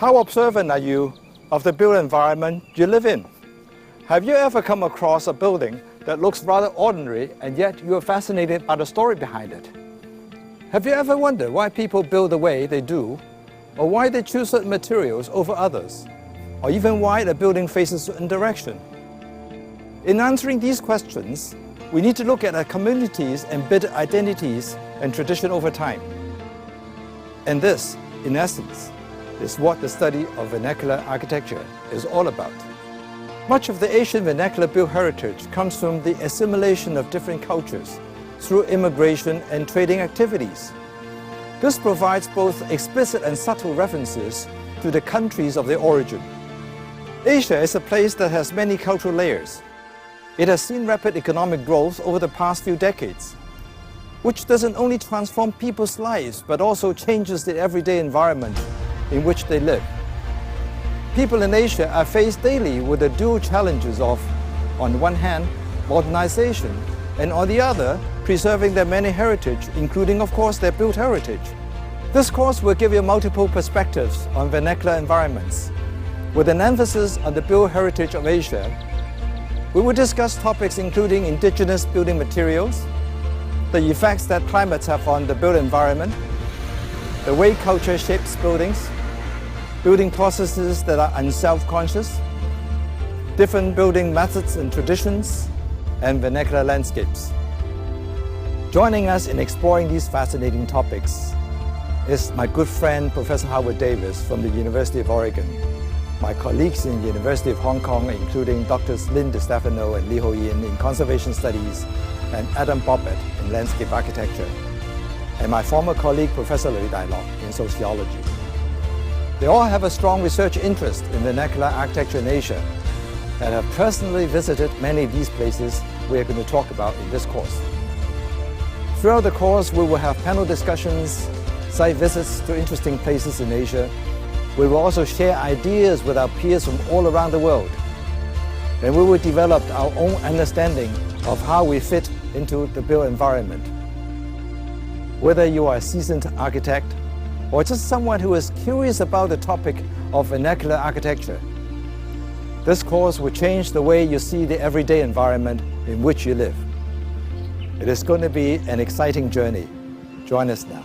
How observant are you of the built environment you live in? Have you ever come across a building that looks rather ordinary and yet you are fascinated by the story behind it? Have you ever wondered why people build the way they do, or why they choose certain materials over others, or even why the building faces a certain direction? In answering these questions, we need to look at our communities' embedded identities and tradition over time. And this, in essence, is what the study of vernacular architecture is all about. Much of the Asian vernacular built heritage comes from the assimilation of different cultures through immigration and trading activities. This provides both explicit and subtle references to the countries of their origin. Asia is a place that has many cultural layers. It has seen rapid economic growth over the past few decades, which doesn't only transform people's lives, but also changes the everyday environment in which they live. People in Asia are faced daily with the dual challenges of, on one hand, modernization, and on the other, preserving their many heritage, including, of course, their built heritage. This course will give you multiple perspectives on vernacular environments, with an emphasis on the built heritage of Asia. We will discuss topics including indigenous building materials, the effects that climates have on the built environment, the way culture shapes buildings, building processes that are unself-conscious, different building methods and traditions, and vernacular landscapes. Joining us in exploring these fascinating topics is my good friend, Professor Howard Davis from the University of Oregon, my colleagues in the University of Hong Kong, including Drs. Lynn DeStefano and Li Ho Yin in conservation studies, and Adam Bobbitt in landscape architecture, and my former colleague, Professor Lui Dai Lok, in sociology. They all have a strong research interest in vernacular architecture in Asia and have personally visited many of these places we are going to talk about in this course. Throughout the course, we will have panel discussions, site visits to interesting places in Asia. We will also share ideas with our peers from all around the world. And we will develop our own understanding of how we fit into the built environment. Whether you are a seasoned architect or just someone who is curious about the topic of vernacular architecture, this course will change the way you see the everyday environment in which you live. It is going to be an exciting journey. Join us now.